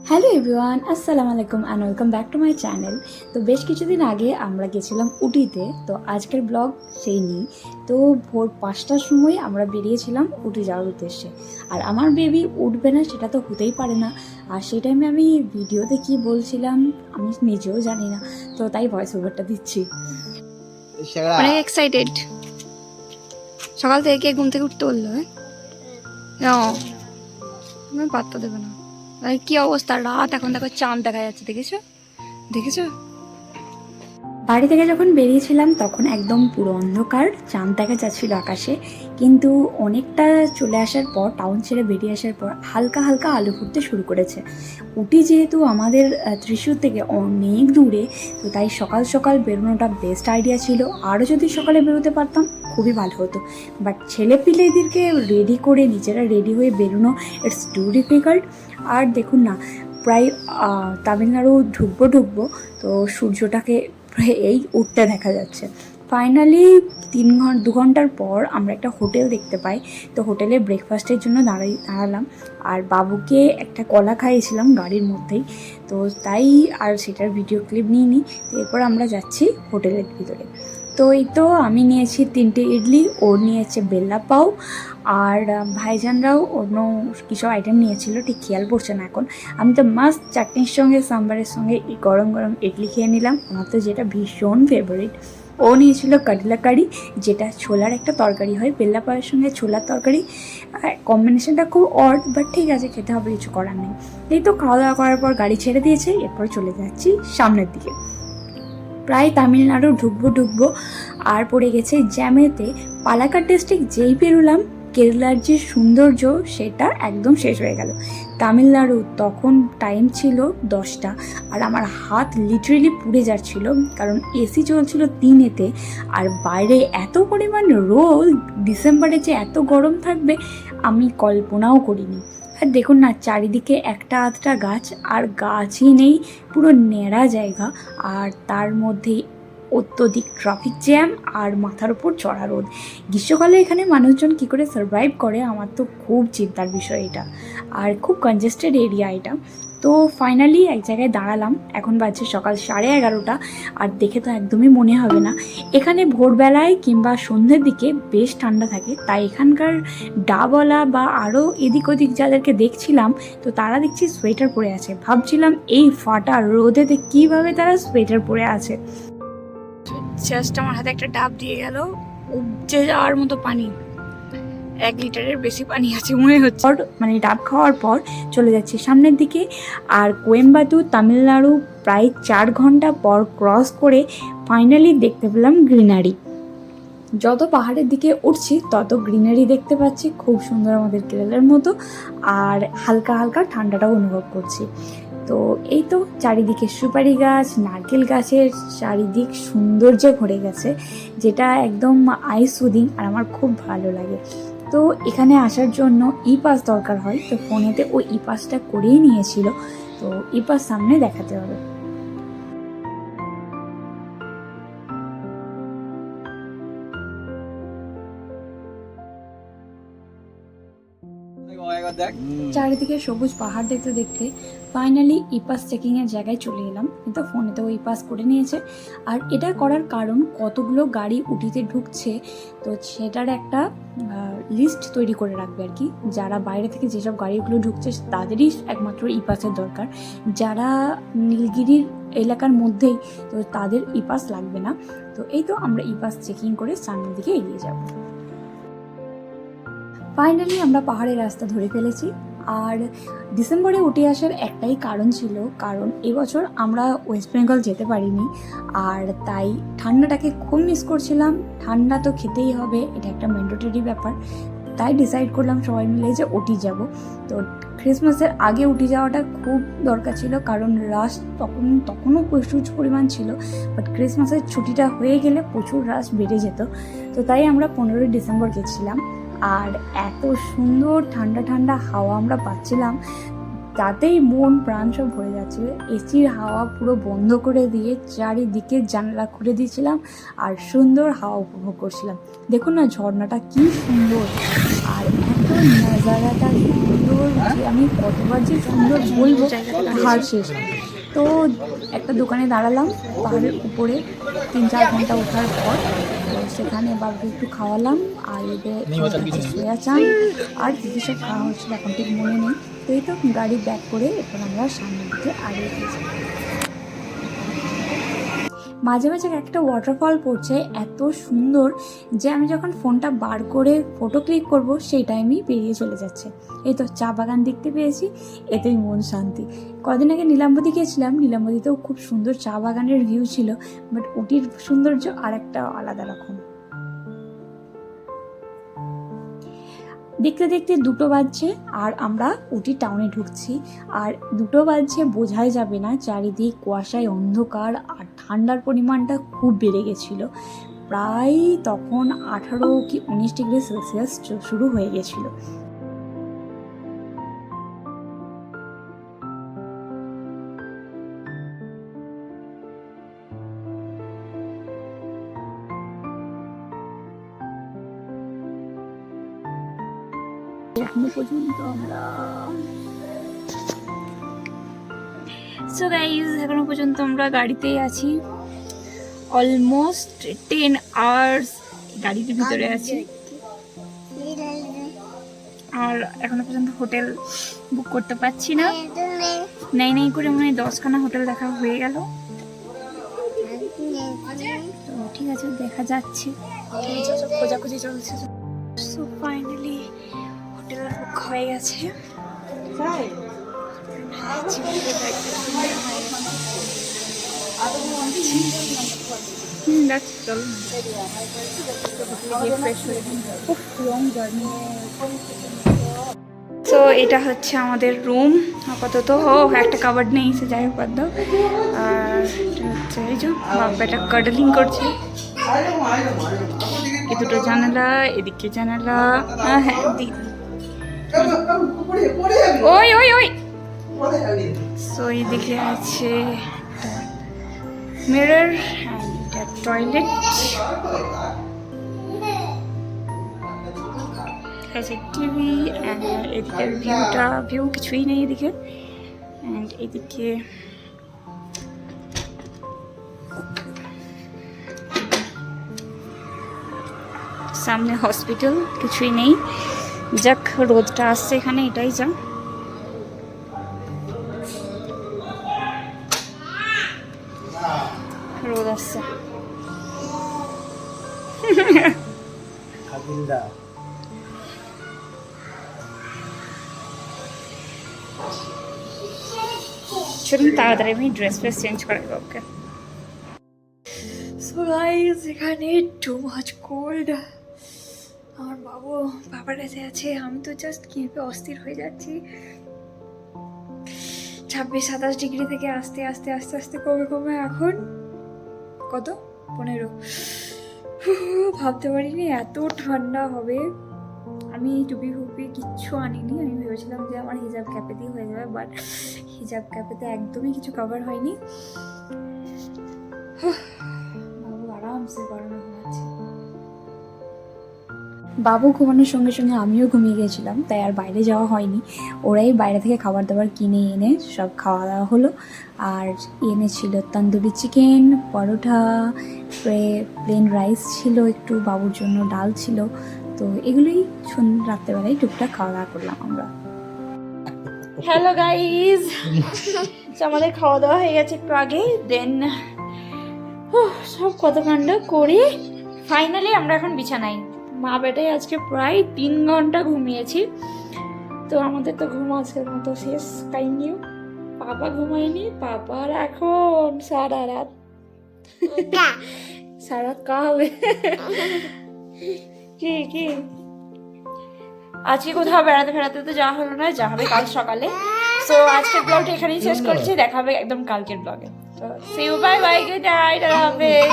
Hello everyone, আসসালামু আলাইকুম and welcome back to my channel. তো বেশ কিছুদিন আগে আমরা গেছিলাম উটিতে, তো আজকের ব্লগ সেই নিয়ে। তো ভোর 5টার সময় আমরা বেরিয়েছিলাম উটি যাওয়ার উদ্দেশ্যে। আর আমার বেবি উঠবে না সেটা তো হতেই পারে না, আর সেই টাইমে আমি ভিডিওতে কি বলছিলাম আমি নিজেও জানি না, তো তাই ভয়েস ওভারটা দিচ্ছি। অনেক এক্সাইটেড। সকাল থেকে ঘুম থেকে উঠতে বললো, হ্যাঁ পাত্তা দেবে না। কি অবস্থা, রাত এখন দেখো চাঁদ দেখা যাচ্ছে, দেখেছো দেখেছো? বাড়ি থেকে যখন বেরিয়েছিলাম তখন একদম পুরো অন্ধকার, চাঁদ দেখা যাচ্ছিল আকাশে, কিন্তু অনেকটা চলে আসার পর, টাউন ছেড়ে বেরিয়ে আসার পর হালকা হালকা আলো ফুটতে শুরু করেছে। উটি যেহেতু আমাদের ত্রিশূর থেকে অনেক দূরে, তো তাই সকাল সকাল বেরোনোটা বেস্ট আইডিয়া ছিল। আরও যদি সকালে বেরোতে পারতাম খুবই ভালো হতো, বাট ছেলে পিলেদেরকে রেডি করে নিজেরা রেডি হয়ে বেরোনো ইটস টু ডিফিকাল্ট। আর দেখুন না, প্রায় তামিলনাড়ু ঢুকবো, তো সূর্যটাকে প্রায় এই উঠতে দেখা যাচ্ছে। ফাইনালি 2 ঘন্টার পর আমরা একটা হোটেল দেখতে পাই, তো হোটেলে ব্রেকফাস্টের জন্য দাঁড়ালাম। আর বাবুকে একটা কলা খাইয়েছিলাম গাড়ির মধ্যেই, তো তাই আর সেটার ভিডিও ক্লিপ নিইনি। তো এরপর আমরা যাচ্ছি হোটেলের ভিতরে। তো এই তো আমি নিয়েছি 3টে ইডলি, ওর নিয়েছে বেল্লা পাও, আর ভাইজানরাও অন্য কিছু আইটেম নিয়েছিল, ঠিক খেয়াল পড়ছে না এখন। আমি তো মাস্ট চাটনির সঙ্গে সাম্বারের সঙ্গে এই গরম গরম ইডলি খেয়ে নিলাম, আমার তো যেটা ভীষণ ফেভারিট। ও নিয়েছিল কাটলা কারি, যেটা ছোলার একটা তরকারি হয়, বেল্লা পাওয়ের সঙ্গে ছোলার তরকারি। কম্বিনেশনটা খুব অড, বাট ঠিক আছে, খেতে হবে, কিছু করার নেই। এই তো খাওয়া দাওয়া করার পর গাড়ি ছেড়ে দিয়েছে, এরপর চলে যাচ্ছি সামনের দিকে। প্রায় তামিলনাড়ু ঢুকবো আর পড়ে গেছে জ্যামেতে। পালাক্কাড ডিস্ট্রিক্ট যেই পেরোলাম, কেরালার যে সৌন্দর্য সেটা একদম শেষ হয়ে গেল। তামিলনাড়ু তখন টাইম ছিল 10টা, আর আমার হাত লিটারেলি পুড়ে যাচ্ছিল, কারণ এসি চলছিল 3-এতে, আর বাইরে এত পরিমাণ রোদ, ডিসেম্বরে যে এত গরম থাকবে আমি কল্পনাও করিনি। আর দেখুন না, চারিদিকে একটা আধটা গাছ, আর গাছই নেই, পুরো ন্যাড়া জায়গা, আর তার মধ্যেই অত্যধিক ট্রাফিক জ্যাম আর মাথার উপর চড়া রোদ। গ্রীষ্মকালে এখানে মানুষজন কী করে সার্ভাইভ করে আমার তো খুব চিন্তার বিষয় এটা, আর খুব কনজেস্টেড এরিয়া এটা। তো ফাইনালি এক জায়গায় দাঁড়ালাম, এখন বাজছে সকাল 11:30, আর দেখে তো একদমই মনে হবে না। এখানে ভোরবেলায় কিংবা সন্ধ্যের দিকে বেশ ঠান্ডা থাকে, তাই এখানকার ডাবওয়ালা বা আরও এদিক ওদিক যাদেরকে দেখছিলাম, তো তারা দেখছি সোয়েটার পরে আছে। ভাবছিলাম এই ফাটা রোদেতে কীভাবে তারা সোয়েটার পরে আছে। জাস্ট আমার হাতে একটা ডাব দিয়ে গেল, উপচে যাওয়ার মতো পানি, 1 লিটারের বেশি পানি আছে মনে হচ্ছে। মানে ডাব খাওয়ার পর চলে যাচ্ছি সামনের দিকে, আর কোয়েম্বাটুর তামিলনাড়ু প্রায় 4 ঘন্টা পর ক্রস করে ফাইনালি দেখতে পেলাম গ্রিনারি। যত পাহাড়ের দিকে উঠছি তত গ্রিনারি দেখতে পাচ্ছি, খুব সুন্দর, আমাদের কেরালার মতো, আর হালকা হালকা ঠান্ডাটাও অনুভব করছি। তো এই তো চারিদিকে সুপারি গাছ, নারকেল গাছের চারিদিক সৌন্দর্যে ভরে গেছে, যেটা একদম আই সুদিং, আর আমার খুব ভালো লাগে। তো এখানে আসার জন্য ই পাস দরকার হয়, তো ফোনেতে ওই ই পাসটা করেই নিয়েছিল, তো ই পাস সামনে দেখাতে হবে। চারিদিকে সবুজ পাহাড় দেখতে দেখতে ফাইনালি ই পাস চেকিংয়ের জায়গায় চলে এলাম, কিন্তু ফোনেতেও ই পাস করে নিয়েছে। আর এটা করার কারণ, কতগুলো গাড়ি উটিতে ঢুকছে, তো সেটার একটা লিস্ট তৈরি করে রাখবে আর কি। যারা বাইরে থেকে যেসব গাড়িগুলো ঢুকছে তাদেরই একমাত্র ই পাসের দরকার, যারা নীলগিরির এলাকার মধ্যেই, তো তাদের ই পাস লাগবে না। তো এই তো আমরা ই পাস চেকিং করে সামনের দিকে এগিয়ে যাব। ফাইনালি আমরা পাহাড়ের রাস্তা ধরে ফেলেছি। আর ডিসেম্বরে উঠে আসার একটাই কারণ ছিল, কারণ এবছর আমরা ওয়েস্ট বেঙ্গল যেতে পারিনি, আর তাই ঠান্ডাটাকে খুব মিস করছিলাম। ঠান্ডা তো খেতেই হবে, এটা একটা ম্যান্ডেটরি ব্যাপার, তাই ডিসাইড করলাম সবাই মিলে যে উটি যাব। তো ক্রিসমাসের আগে উটি যাওয়াটা খুব দরকার ছিল, কারণ রাশ তখনও প্রচুর পরিমাণ ছিল, বাট ক্রিসমাসের ছুটিটা হয়ে গেলে প্রচুর রাশ বেড়ে যেত। তো তাই আমরা 15ই ডিসেম্বর গেছিলাম, আর এত সুন্দর ঠান্ডা ঠান্ডা হাওয়া আমরা পাচ্ছিলাম, তাতেই মন প্রাণ সব ভরে যাচ্ছিল। এসির হাওয়া পুরো বন্ধ করে দিয়ে চারিদিকে জানলা খুলে দিয়েছিলাম, আর সুন্দর হাওয়া উপভোগ করছিলাম। দেখুন না, ঝর্ণাটা কি সুন্দর, আর এত জায়গাটা সুন্দর যে আমি কতবার যে সুন্দর বলবো হার শেষ। তো একটা দোকানে দাঁড়ালাম পাহাড়ের উপরে 3-4 ঘন্টা ওঠার পর। তো সেখানে বাবুকে একটু খাওয়ালাম আর এদের সোয়া চান আর কিছু সব খাওয়া হচ্ছিল, এখন ঠিক মনে নেই। তো এই তো গাড়ি ব্যাক করে এরপর আমরা সামনের দিকে আগে গিয়েছি। মাঝে মাঝে একটা ওয়াটারফল পড়ছে এত সুন্দর যে আমি যখন ফোনটা বার করে ফটো ক্লিক করব সেই টাইমেই পেরিয়ে চলে যাচ্ছে। এই তো চা বাগান দেখতে পেয়েছি, এতেই মন শান্তি। কদিন আগে নীলাম্বতী গিয়েছিলাম, নীলাম্বতীতেও খুব সুন্দর চা বাগানের ভিউ ছিল, বাট উটির সৌন্দর্য আর একটা আলাদা রকম। দেখতে দেখতে 2টো বাজছে আর আমরা উটি টাউনে ঢুকছি। আর 2টো বাজছে বোঝাই যাবে না, চারিদিক কুয়াশায় অন্ধকার আর ঠান্ডার পরিমাণটা খুব বেড়ে গেছিলো। প্রায় তখন 18 কি 19 ডিগ্রি সেলসিয়াস শুরু হয়ে গেছিলো। এখনো পর্যন্ত আমরা এখনো পর্যন্ত আমরা গাড়িতেই আছি। অলমোস্ট 10 আওয়ার্স গাড়ির ভিতরে আছি আর এখনো পর্যন্ত হোটেল বুক করতে পারছি না। নেই করে মনে হয় 10খানা হোটেল দেখা হয়ে গেল। তো ঠিক আছে, দেখা যাচ্ছে, খোঁজাখুঁজি চলছে। সো ফাইনালি হোটেল বুক হয়ে গেছে। তো এটা হচ্ছে আমাদের রুম আপাতত। একটা কাবার্ড নেই, সে যাই হোক বাদ দাও। আর এটা হচ্ছে এই যে বাপ্পাটা কার্ডলিং করছে। এই 2টো জানালা, এদিকে জানালা, হ্যাঁ ওই ওই ওই সো এইদিকে আছে মিরর, এটা টয়লেট, আছে টিভি, এদিকের ভিউ কিছুই নেই এদিকে। অ্যান্ড এদিকে সামনে হসপিটাল, কিছুই নেই। যাক, রোদটা আসছে এখানে, এটাই যা। রোদ আসছে। চলুন তাড়াতাড়ি আমি ড্রেস চেঞ্জ করে দেবো। ওকে, সো গাইস, এখানে টু মাচ কোল্ড। আমার বাবার কাছে আছে, আমি তো জাস্ট কেঁপে অস্থির হয়ে যাচ্ছি। 26-27 ডিগ্রি থেকে আস্তে আস্তে আস্তে আস্তে কমে কমে এখন কত 15। ভাবতে পারিনি এত ঠান্ডা হবে। আমি টুপি ফুপি কিচ্ছু আনিনি, আমি ভেবেছিলাম যে আমার হিজাব ক্যাপেতেই হয়ে যাবে, বাট হিজাব ক্যাপেতে একদমই কিছু কভার হয়নি। বাবু আরামসে গরমে ঘুমাচ্ছে। বাবু ঘুমানোর সঙ্গে সঙ্গে আমিও ঘুমিয়ে গেছিলাম, তাই আর বাইরে যাওয়া হয়নি। ওরাই বাইরে থেকে খাবার দাবার কিনে এনে সব খাওয়া দাওয়া হলো। আর এনেছিল তন্দুরি চিকেন, পরোটা, প্লেন রাইস ছিল, একটু বাবুর জন্য ডাল ছিল। তো এগুলোই রাত্রেবেলায় টুকটাক খাওয়া দাওয়া করলাম আমরা। হ্যালো গাইজ, আমাদের খাওয়া দাওয়া হয়ে গেছে একটু আগে। দেন সব কত কাণ্ড করে ফাইনালি আমরা এখন বিছানায়। মা বেটাই আজকে প্রায় 3 ঘন্টা ঘুমিয়েছি। তো আমাদের তো ঘুম আজকের মতো শেষ, কাইন্ডু। পাপা ঘুমায়নি, পাপার এখন সারা রাত কা হবে। কি আজকে কোথাও বেড়াতে তো যাওয়া হলো না, যা হবে কাল সকালে। সো আজকের ব্লগটা এখানেই শেষ করছি, দেখা হবে একদম কালকের ব্লগে। তো see you, bye bye, good night, আল্লাহ হাফেজ।